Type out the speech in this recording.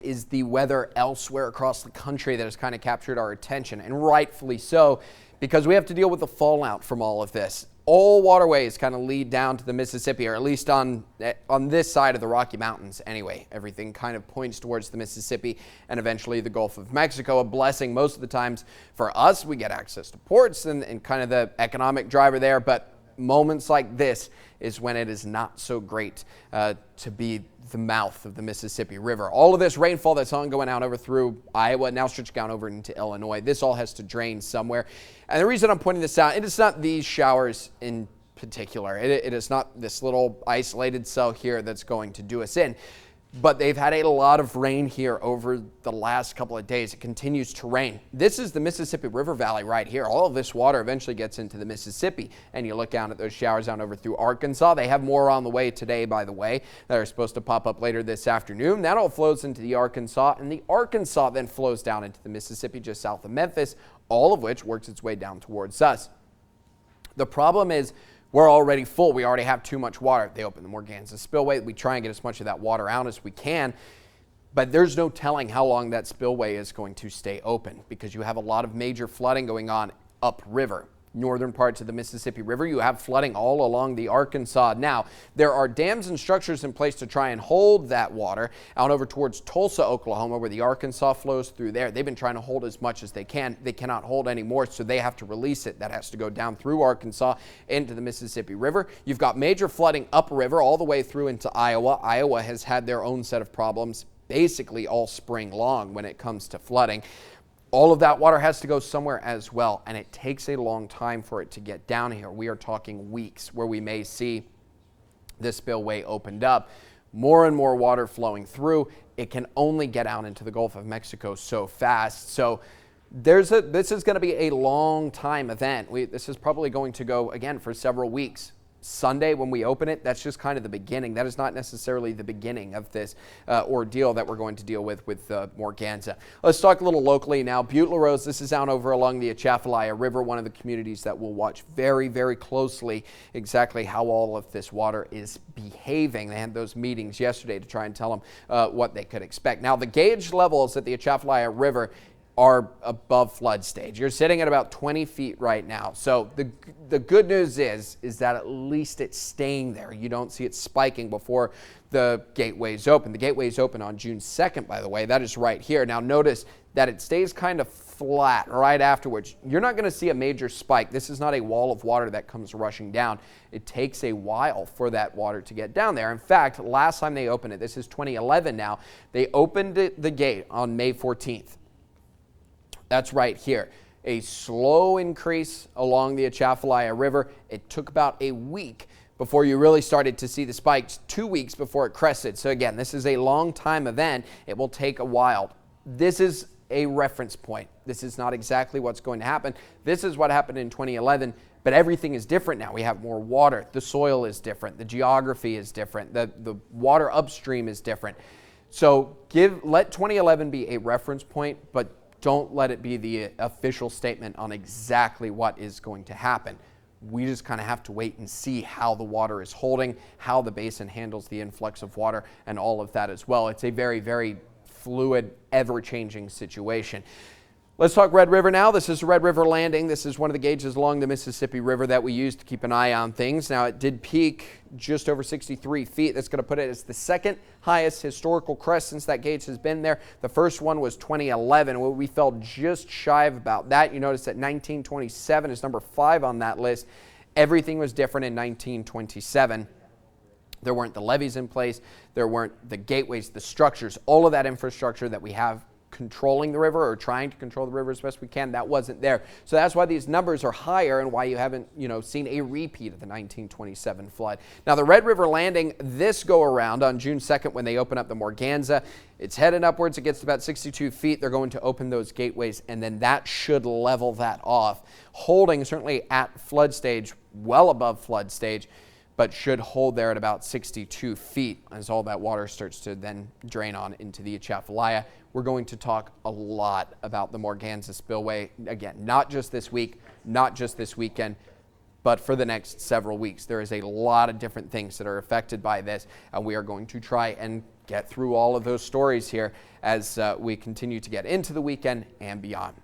Is the weather elsewhere across the country that has kind of captured our attention, and rightfully so, because we have to deal with the fallout from all of this. All waterways kind of lead down to the Mississippi, or at least on this side of the Rocky Mountains anyway. Everything kind of points towards the Mississippi and eventually the Gulf of Mexico. A blessing most of the times for us. We get access to ports and kind of the economic driver there, but moments like this is when it is not so great to be the mouth of the Mississippi River. All of this rainfall that's ongoing out over through Iowa, now stretching down over into Illinois, this all has to drain somewhere. And the reason I'm pointing this out, it is not these showers in particular. It is not this little isolated cell here that's going to do us in. But they've had a lot of rain here over the last couple of days. It continues to rain. This is the Mississippi River Valley right here. All of this water eventually gets into the Mississippi. And you look down at those showers down over through Arkansas. They have more on the way today, by the way, that are supposed to pop up later this afternoon. That all flows into the Arkansas. And the Arkansas then flows down into the Mississippi just south of Memphis, all of which works its way down towards us. The problem is, we're already full. We already have too much water. They open the Morganza Spillway. We try and get as much of that water out as we can, but there's no telling how long that spillway is going to stay open because you have a lot of major flooding going on upriver. Northern parts of the Mississippi River, you have flooding all along the Arkansas. Now, there are dams and structures in place to try and hold that water out over towards Tulsa, Oklahoma, where the Arkansas flows through there. They've been trying to hold as much as they can. They cannot hold anymore, so they have to release it. That has to go down through Arkansas into the Mississippi River. You've got major flooding upriver all the way through into Iowa. Iowa has had their own set of problems basically all spring long when it comes to flooding. All of that water has to go somewhere as well, and it takes a long time for it to get down here. We are talking weeks where we may see this spillway opened up. More and more water flowing through. It can only get out into the Gulf of Mexico so fast. So this is going to be a long time event. This is probably going to go, again, for several weeks. Sunday when we open it, that's just kind of the beginning. That is not necessarily the beginning of this ordeal that we're going to deal with Morganza. Let's talk a little locally now. Butte La Rose, this is down over along the Atchafalaya River, one of the communities that will watch very, very closely exactly how all of this water is behaving. They had those meetings yesterday to try and tell them what they could expect. Now, the gauge levels at the Atchafalaya River are above flood stage. You're sitting at about 20 feet right now. So the good news is that at least it's staying there. You don't see it spiking before the gateways open. The gateways open on June 2nd, by the way. That is right here. Now notice that it stays kind of flat right afterwards. You're not going to see a major spike. This is not a wall of water that comes rushing down. It takes a while for that water to get down there. In fact, last time they opened it, this is 2011 now, they opened the gate on May 14th. That's right here. A slow increase along the Atchafalaya River. It took about a week before you really started to see the spikes, 2 weeks before it crested. So again, this is a long time event. It will take a while. This is a reference point. This is not exactly what's going to happen. This is what happened in 2011, but everything is different now. We have more water. The soil is different. The geography is different. The water upstream is different. So let 2011 be a reference point, but don't let it be the official statement on exactly what is going to happen. We just kind of have to wait and see how the water is holding, how the basin handles the influx of water, and all of that as well. It's a very, very fluid, ever-changing situation. Let's talk Red River now. This is Red River Landing. This is one of the gauges along the Mississippi River that we use to keep an eye on things. Now, it did peak just over 63 feet. That's going to put it as the second highest historical crest since that gauge has been there. The first one was 2011. We fell just shy of about that. You notice that 1927 is number 5 on that list. Everything was different in 1927. There weren't the levees in place. There weren't the gateways, the structures, all of that infrastructure that we have controlling the river or trying to control the river as best we can. That wasn't there. So that's why these numbers are higher and why you haven't, seen a repeat of the 1927 flood. Now, the Red River Landing, this go around on June 2nd when they open up the Morganza, it's heading upwards. It gets to about 62 feet. They're going to open those gateways, and then that should level that off. Holding certainly at flood stage, well above flood stage, but should hold there at about 62 feet as all that water starts to then drain on into the Atchafalaya. We're going to talk a lot about the Morganza Spillway, again, not just this week, not just this weekend, but for the next several weeks. There is a lot of different things that are affected by this, and we are going to try and get through all of those stories here as we continue to get into the weekend and beyond.